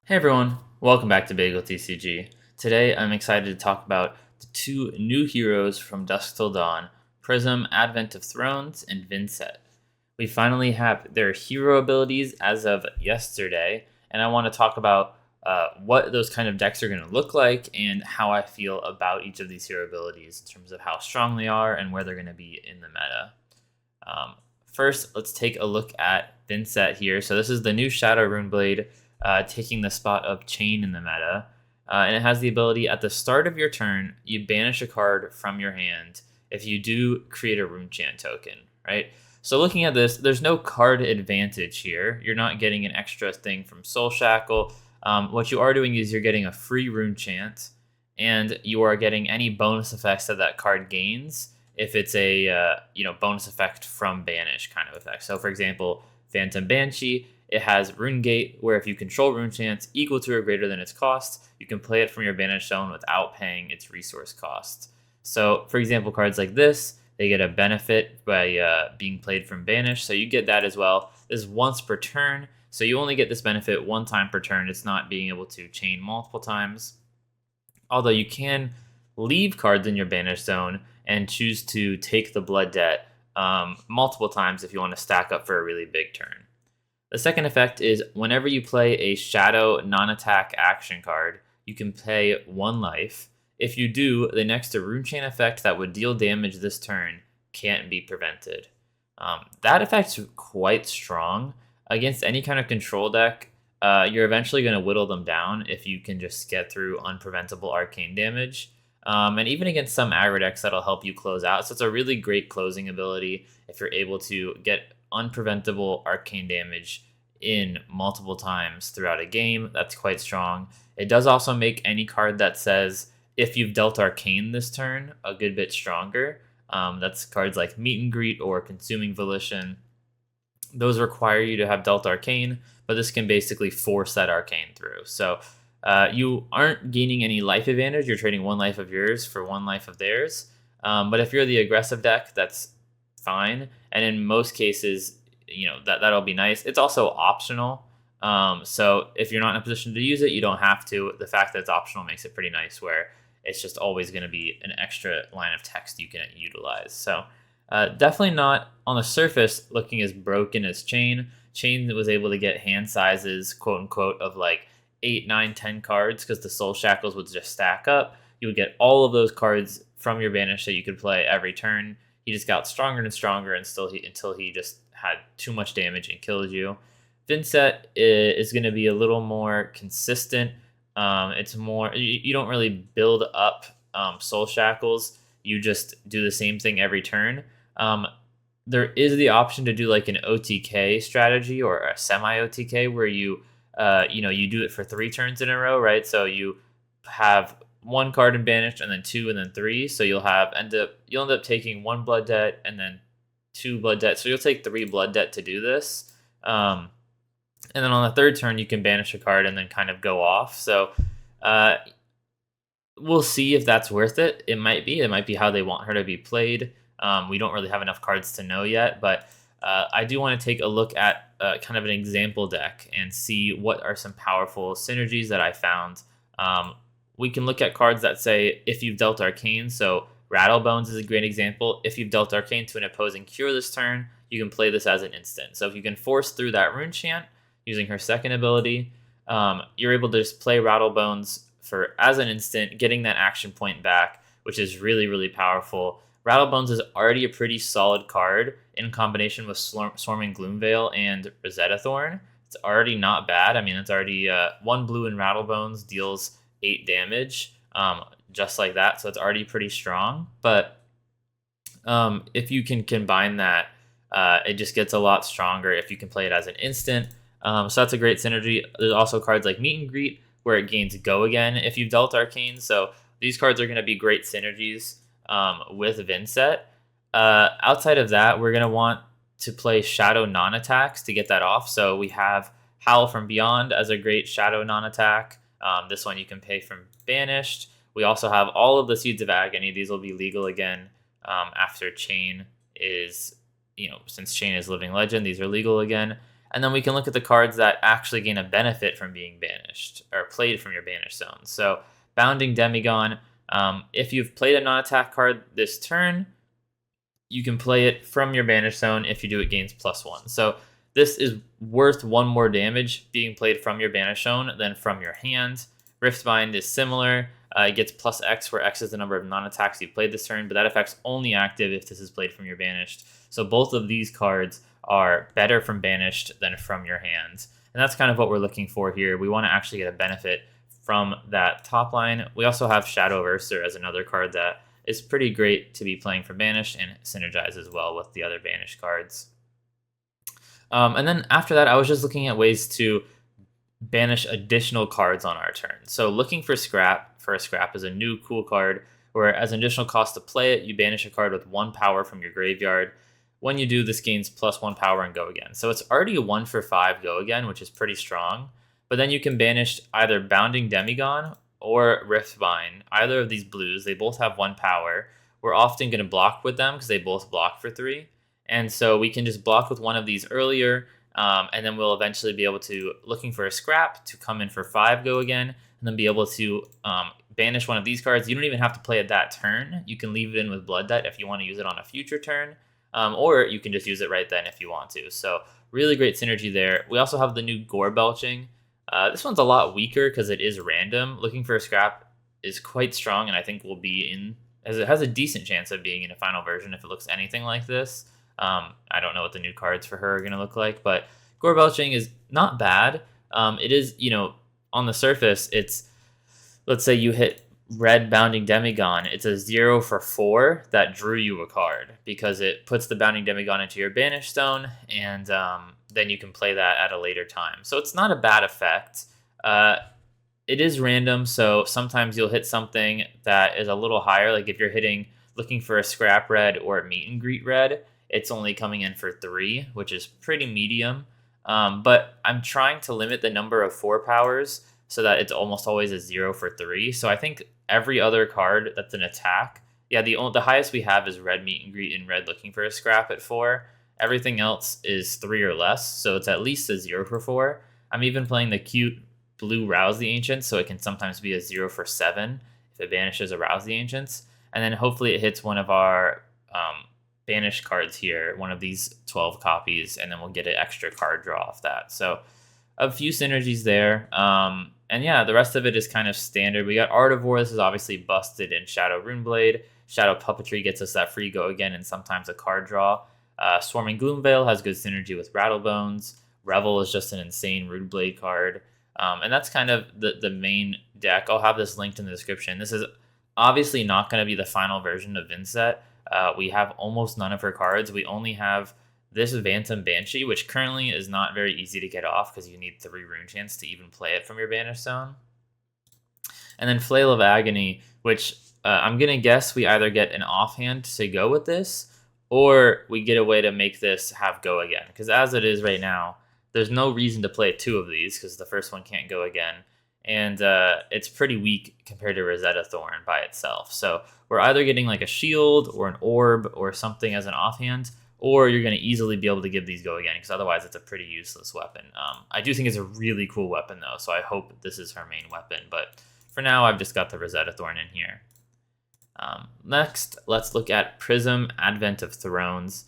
Hey everyone, welcome back to bageltcg. Today I'm excited to talk about the two new heroes from Dusk Till Dawn, Prism, Advent of Thrones, and Vynnset. We finally have their hero abilities as of yesterday, and I want to talk about what those kind of decks are going to look like and how I feel about each of these hero abilities in terms of how strong they are and where they're going to be in the meta. First, let's take a look at Vynnset here. So this is the new Shadow Rune Blade, taking the spot of Chain in the meta. And it has the ability at the start of your turn, you banish a card from your hand. If you do, create a Rune Chant token, right? So looking at this, there's no card advantage here. You're not getting an extra thing from Soul Shackle. What you are doing is you're getting a free Rune Chant, and you are getting any bonus effects that that card gains if it's a bonus effect from banish kind of effect. So for example, Phantom Banshee, it has Rune Gate, where if you control Rune Chants equal to or greater than its cost, you can play it from your banish zone without paying its resource cost. So for example, cards like this, they get a benefit by being played from banish, so you get that as well. This is once per turn, so you only get this benefit one time per turn. It's not being able to chain multiple times. Although you can leave cards in your banish zone and choose to take the blood debt multiple times if you want to stack up for a really big turn. The second effect is whenever you play a shadow non-attack action card, you can pay 1 life. If you do, the next Rune Chain effect that would deal damage this turn can't be prevented. That effect's quite strong. Against any kind of control deck, you're eventually going to whittle them down if you can just get through unpreventable arcane damage. And even against some aggro decks, that'll help you close out. So it's a really great closing ability if you're able to get unpreventable arcane damage in multiple times throughout a game. That's quite strong. It does also make any card that says, if you've dealt arcane this turn, a good bit stronger. That's cards like Meet and Greet or Consuming Volition. Those require you to have dealt arcane, but this can basically force that arcane through. So you aren't gaining any life advantage. You're trading 1 life of yours for 1 life of theirs. But if you're the aggressive deck, that's fine. And in most cases, that'll be nice. It's also optional. So if you're not in a position to use it, you don't have to. The fact that it's optional makes it pretty nice, where it's just always going to be an extra line of text you can utilize. So definitely not on the surface looking as broken as Chain. Chain was able to get hand sizes, quote unquote, of like 8, 9, 10 cards because the Soul Shackles would just stack up. You would get all of those cards from your banish that you could play every turn. He just got stronger and stronger until he just had too much damage and killed you. Vynnset is going to be a little more consistent. It's more, you don't really build up Soul Shackles. You just do the same thing every turn. There is the option to do like an OTK strategy or a semi-OTK where you do it for 3 turns in a row, right? So you have 1 card in banished and then 2 and then 3. So you'll end up taking 1 blood debt and then 2 blood debt. So you'll take 3 blood debt to do this. And then on the 3rd turn, you can banish a card and then kind of go off. So we'll see if that's worth it. It might be. It might be how they want her to be played. We don't really have enough cards to know yet, but I do want to take a look at kind of an example deck and see what are some powerful synergies that I found. We can look at cards that say, if you've dealt Arcane, so Rattlebones is a great example. If you've dealt Arcane to an opposing cure this turn, you can play this as an instant. So if you can force through that Rune Chant using her second ability, you're able to just play Rattlebones as an instant, getting that action point back, which is really, really powerful. Rattlebones is already a pretty solid card in combination with Swarming Gloomveil and Rosetta Thorn. It's already not bad. I mean, it's already 1 blue in Rattlebones deals 8 damage, just like that. So it's already pretty strong. But if you can combine that, it just gets a lot stronger if you can play it as an instant. So that's a great synergy. There's also cards like Meet and Greet where it gains Go Again if you've dealt Arcane. So these cards are going to be great synergies with Vynnset. Outside of that, we're going to want to play Shadow non-attacks to get that off. So we have Howl from Beyond as a great Shadow non-attack. This one you can pay from Banished. We also have all of the Seeds of Agony. These will be legal again after Chain is, since Chain is Living Legend, these are legal again. And then we can look at the cards that actually gain a benefit from being banished. banished, or played from your banished zone. So Bounding Demigon, if you've played a non-attack card this turn, you can play it from your banished zone. If you do, it gains +1. So this is worth 1 more damage being played from your banished zone than from your hand. Riftbind is similar. It gets +X, where X is the number of non-attacks you've played this turn, but that effect's only active if this is played from your banished. So both of these cards are better from banished than from your hand. And that's kind of what we're looking for here. We want to actually get a benefit from that top line. We also have Shadow Verser as another card that is pretty great to be playing for banished and synergizes well with the other banished cards. And then after that, I was just looking at ways to banish additional cards on our turn. So looking for Scrap is a new cool card where as an additional cost to play it, you banish a card with 1 power from your graveyard. When you do, this gains +1 power and go again. So it's already a 1 for 5 go again, which is pretty strong. But then you can banish either Bounding Demigon or Riftbind, either of these blues. They both have 1 power. We're often going to block with them because they both block for 3. And so we can just block with one of these earlier, and then we'll eventually be able to, looking for a Scrap to come in for 5 go again, and then be able to banish one of these cards. You don't even have to play it that turn. You can leave it in with Blood Debt if you want to use it on a future turn, or you can just use it right then if you want to. So really great synergy there. We also have the new Gore Belching. This one's a lot weaker because it is random. Looking for a Scrap is quite strong, and I think will be in, as it has a decent chance of being in a final version if it looks anything like this. I don't know what the new cards for her are going to look like, but Gore Belching is not bad. It is, on the surface, it's, let's say you hit red Bounding Demigon, it's a 0 for 4 that drew you a card because it puts the Bounding Demigon into your banished zone, and then you can play that at a later time. So it's not a bad effect. It is random, so sometimes you'll hit something that is a little higher, like if you're looking for a Scrap red or a Meet and Greet red, it's only coming in for 3, which is pretty medium. But I'm trying to limit the number of 4 powers so that it's almost always a 0 for 3. So I think every other card that's an attack, the highest we have is red Meet and Greet and red looking for a Scrap at 4. Everything else is 3 or less, so it's at least a 0 for 4. I'm even playing the cute blue Rouse the Ancients, so it can sometimes be a 0 for 7 if it banishes a Rouse the Ancients. And then hopefully it hits one of our banished cards here, one of these 12 copies, and then we'll get an extra card draw off that. So a few synergies there. And yeah, the rest of it is kind of standard. We got Artivore. This is obviously busted in Shadow Runeblade. Shadow Puppetry gets us that free go again and sometimes a card draw. Swarming Gloomveil has good synergy with Rattlebones. Revel is just an insane Runeblade card. And that's kind of the main deck. I'll have this linked in the description. This is obviously not going to be the final version of Vynnset. We have almost none of her cards. We only have this Phantom Banshee, which currently is not very easy to get off because you need 3 rune chance to even play it from your banished zone. And then Flail of Agony, which I'm going to guess we either get an offhand to go with this, or we get a way to make this have go again. Because as it is right now, there's no reason to play 2 of these because the first one can't go again. And it's pretty weak compared to Rosetta Thorn by itself. So we're either getting like a shield or an orb or something as an offhand, or you're going to easily be able to give these go again, because otherwise it's a pretty useless weapon. I do think it's a really cool weapon, though, so I hope this is her main weapon. But for now, I've just got the Rosetta Thorn in here. Next, let's look at Prism, Advent of Thrones.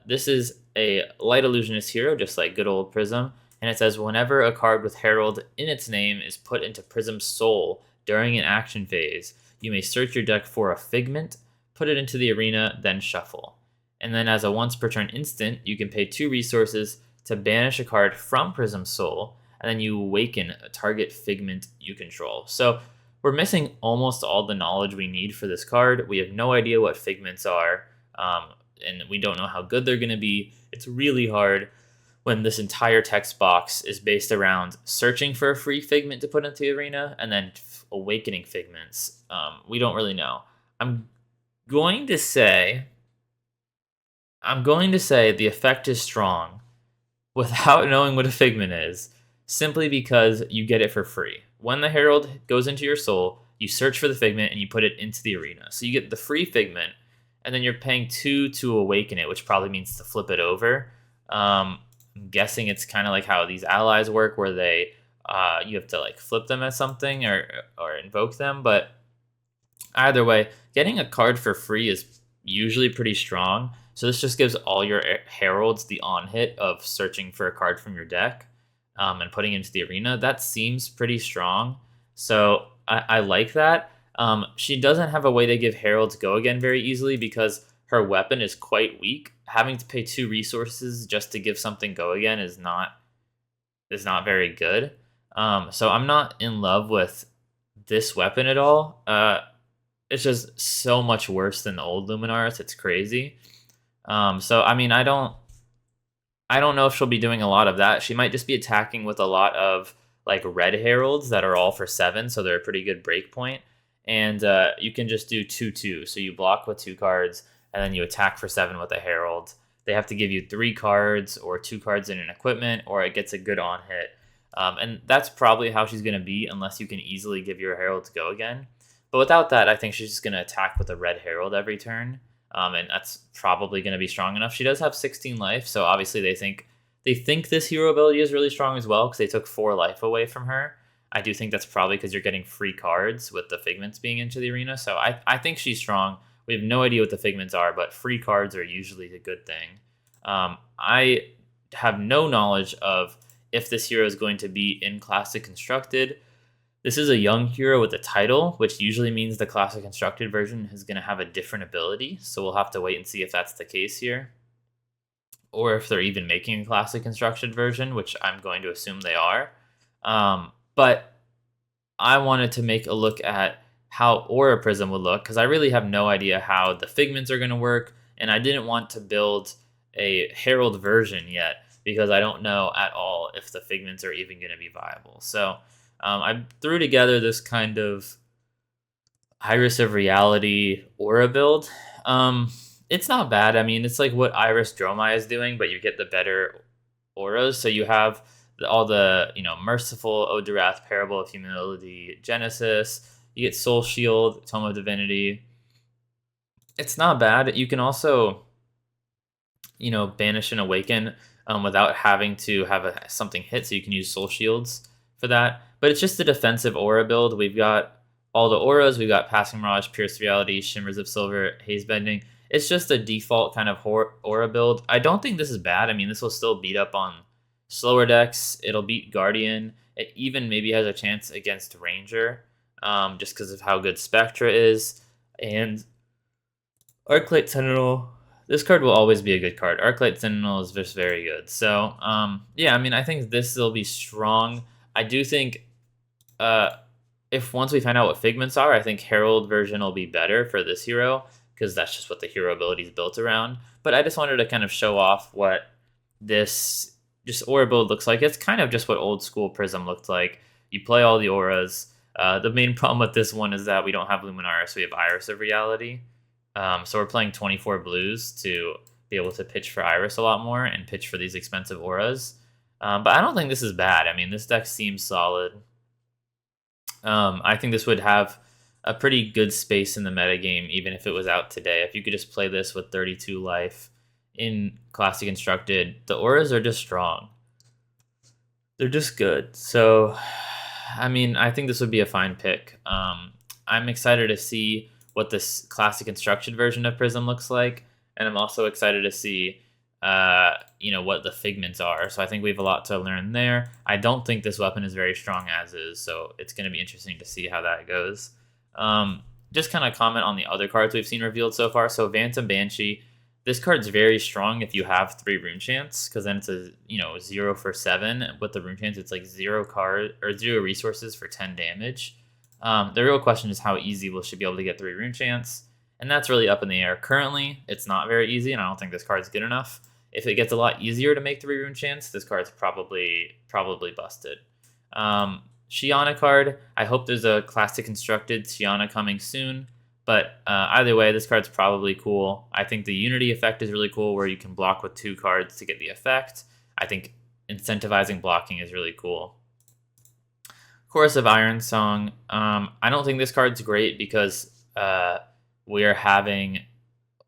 This is a Light Illusionist hero, just like good old Prism. And it says, whenever a card with Herald in its name is put into Prism's Soul during an action phase, you may search your deck for a Figment, put it into the arena, then shuffle. And then as a once per turn instant, you can pay 2 resources to banish a card from Prism's Soul, and then you awaken a target Figment you control. So we're missing almost all the knowledge we need for this card. We have no idea what Figments are, and we don't know how good they're going to be. It's really hard when this entire text box is based around searching for a free Figment to put into the arena and then awakening Figments. We don't really know. I'm going to say the effect is strong without knowing what a Figment is, simply because you get it for free. When the Herald goes into your soul, you search for the Figment and you put it into the arena. So you get the free Figment, and then you're paying 2 to awaken it, which probably means to flip it over. I'm guessing it's kind of like how these allies work, where they you have to like flip them as something or invoke them. But either way, getting a card for free is usually pretty strong. So this just gives all your heralds the on hit of searching for a card from your deck and putting it into the arena. That seems pretty strong. So I like that. She doesn't have a way to give heralds go again very easily because her weapon is quite weak. Having to pay 2 resources just to give something go again is not very good. So I'm not in love with this weapon at all. It's just so much worse than the old Luminaris. It's crazy. So I mean, I don't know if she'll be doing a lot of that. She might just be attacking with a lot of like red heralds that are all for 7, so they're a pretty good break point. And you can just do 2/2. So you block with 2 cards, and then you attack for 7 with a herald. They have to give you 3 cards or 2 cards in an equipment, or it gets a good on hit. And that's probably how she's going to be, unless you can easily give your herald to go again. But without that, I think she's just going to attack with a red herald every turn. And that's probably going to be strong enough. She does have 16 life, so obviously they think this hero ability is really strong as well because they took 4 life away from her. I do think that's probably because you're getting free cards with the figments being into the arena. So I think she's strong. We have no idea what the figments are, but free cards are usually a good thing. I have no knowledge of if this hero is going to be in Classic Constructed. This is a young hero with a title, which usually means the Classic Constructed version is going to have a different ability. So we'll have to wait and see if that's the case here. Or if they're even making a Classic Constructed version, which I'm going to assume they are. But I wanted to make a look at how Aura Prism would look, because I really have no idea how the figments are going to work, and I didn't want to build a Herald version yet, because I don't know at all if the figments are even going to be viable. So I threw together this kind of Iris of Reality Aura build. It's not bad. I mean, it's like what Iris Dromai is doing, but you get the better auras. So you have all the, Merciful, Ode to Wrath, Parable of Humility, Genesis. You get Soul Shield, Tome of Divinity. It's not bad. You can also, banish and awaken without having to have something hit, so you can use Soul Shields for that. But it's just a defensive aura build. We've got all the auras. We've got Passing Mirage, Pierce Reality, Shimmers of Silver, Haze Bending. It's just a default kind of aura build. I don't think this is bad. I mean, this will still beat up on slower decks. It'll beat Guardian. It even maybe has a chance against Ranger, just because of how good Spectra is. And Arclight Sentinel. This card will always be a good card. Arclight Sentinel is just very good. So, yeah, I mean, I think this will be strong. I do think if once we find out what figments are, I think Herald version will be better for this hero, because that's just what the hero ability is built around. But I just wanted to kind of show off what this just aura build looks like. It's kind of just what old school Prism looked like. You play all the auras. The main problem with this one is that we don't have Luminaris, we have Iris of Reality. So we're playing 24 blues to be able to pitch for Iris a lot more and pitch for these expensive auras. But I don't think this is bad. I mean, this deck seems solid. I think this would have a pretty good space in the metagame, even if it was out today. If you could just play this with 32 life in Classic Constructed, the auras are just strong. They're just good. So, I mean, I think this would be a fine pick. I'm excited to see what this Classic Constructed version of Prism looks like, and I'm also excited to see what the figments are. So I think we have a lot to learn there. I don't think this weapon is very strong as is, so it's going to be interesting to see how that goes. Just kind of comment on the other cards we've seen revealed so far. So Phantom Banshee, this card's very strong if you have 3 Rune Chants, because then it's a 0 for 7. With the Rune Chants, it's like 0 resources for 10 damage. The real question is how easy will she be able to get 3 Rune Chants, and that's really up in the air. Currently, it's not very easy, and I don't think this card's good enough. If it gets a lot easier to make 3 Rune Chants, this card's probably busted. Shiana card, I hope there's a Classic Constructed Shiana coming soon, but either way, this card's probably cool. I think the Unity effect is really cool, where you can block with 2 cards to get the effect. I think incentivizing blocking is really cool. Chorus of Ironsong, I don't think this card's great because we're having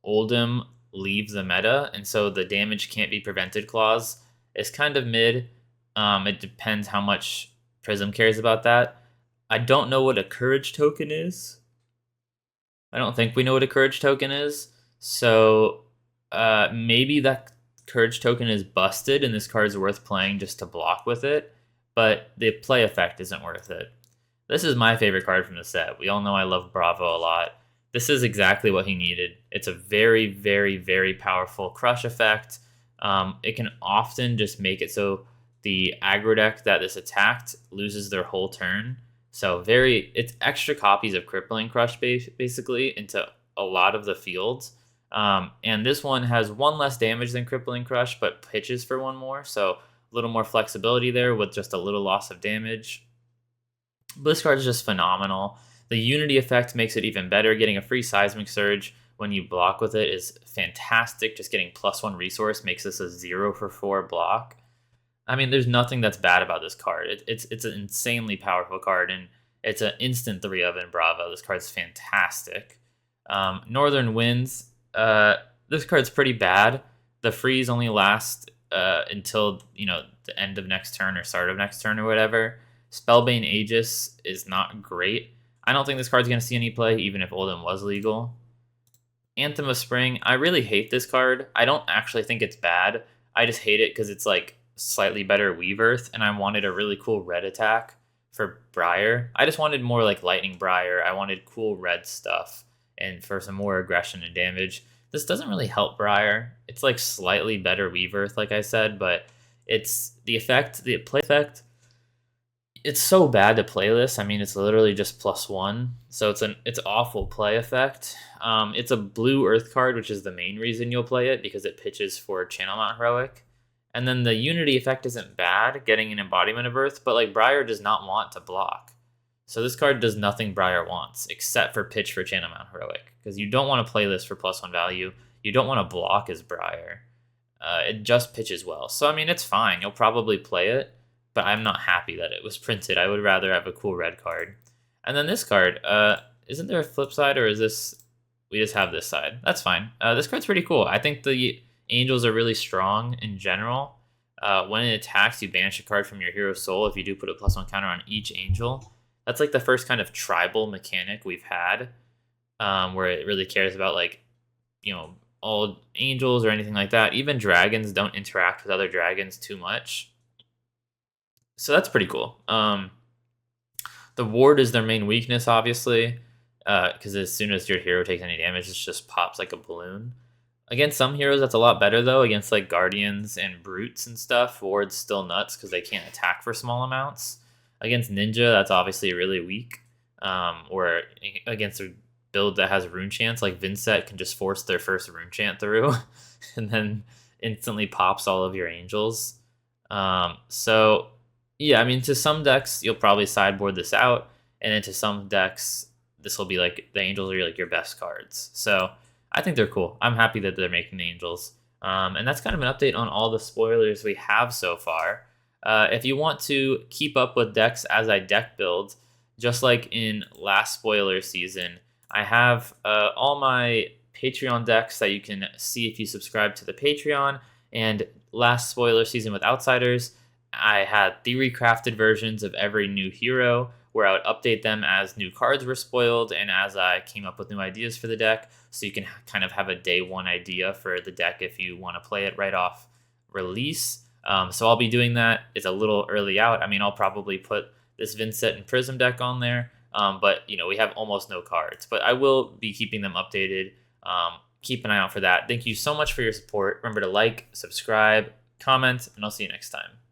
Oldhim leave the meta, and so the damage can't be prevented clause is kind of mid. It depends how much Prism cares about that. I don't know what a courage token is. I don't think we know what a courage token is. So maybe that courage token is busted and this card is worth playing just to block with it. But the play effect isn't worth it. This is my favorite card from the set. We all know I love Bravo a lot. This is exactly what he needed. It's a very, very, very powerful crush effect. It can often just make it so the aggro deck that this attacked loses their whole turn. So it's extra copies of Crippling Crush basically into a lot of the fields. And this one has one less damage than Crippling Crush, but pitches for one more. So a little more flexibility there with just a little loss of damage. This card is just phenomenal. The Unity effect makes it even better. Getting a free Seismic Surge when you block with it is fantastic. Just getting +1 resource makes this a 0 for 4 block. I mean, there's nothing that's bad about this card. It's an insanely powerful card, and it's an instant 3-of in Bravo. This card's fantastic. Northern Winds. This card's pretty bad. The freeze only lasts until the end of next turn or start of next turn or whatever. Spellbane Aegis is not great. I don't think this card's going to see any play, even if Olden was legal. Anthem of Spring. I really hate this card. I don't actually think it's bad. I just hate it because it's like slightly better Weave Earth, and I wanted a really cool red attack for Briar. I just wanted more like Lightning Briar. I wanted cool red stuff and for some more aggression and damage. This doesn't really help Briar. It's like slightly better Weave Earth, like I said, but it's the play effect. It's so bad to play this. I mean, it's literally just +1, so it's awful play effect. It's a blue Earth card, which is the main reason you'll play it because it pitches for Channel Mount Heroic. And then the Unity effect isn't bad, getting an embodiment of Earth, but like Briar does not want to block. So this card does nothing Briar wants except for pitch for Channel Mount Heroic, because you don't want to play this for +1 value. You don't want to block as Briar. It just pitches well. So I mean, it's fine. You'll probably play it, but I'm not happy that it was printed. I would rather have a cool red card. And then this card, isn't there a flip side, or is this, we just have this side? That's fine. This card's pretty cool. I think the Angels are really strong in general. When it attacks, you banish a card from your hero's soul if you do put a +1 counter on each Angel. That's like the first kind of tribal mechanic we've had, where it really cares about all Angels or anything like that. Even dragons don't interact with other dragons too much. So that's pretty cool. The ward is their main weakness, obviously, because as soon as your hero takes any damage, it just pops like a balloon. Against some heroes, that's a lot better, though. Against like Guardians and Brutes and stuff, ward's still nuts because they can't attack for small amounts. Against Ninja, that's obviously really weak. Or against a build that has Rune Chants, like Vynnset can just force their first Rune Chant through and then instantly pops all of your Angels. So yeah, I mean, to some decks, you'll probably sideboard this out, and then to some decks, this will be like the Angels are like your best cards. So I think they're cool. I'm happy that they're making the Angels. And that's kind of an update on all the spoilers we have so far. If you want to keep up with decks as I deck build, just like in last spoiler season, I have all my Patreon decks that you can see if you subscribe to the Patreon. And last spoiler season with Outsiders, I had theory-crafted versions of every new hero where I would update them as new cards were spoiled and as I came up with new ideas for the deck, so you can kind of have a day one idea for the deck if you want to play it right off release. So I'll be doing that. It's a little early out. I mean, I'll probably put this Vynnset and Prism deck on there, but we have almost no cards. But I will be keeping them updated. Keep an eye out for that. Thank you so much for your support. Remember to like, subscribe, comment, and I'll see you next time.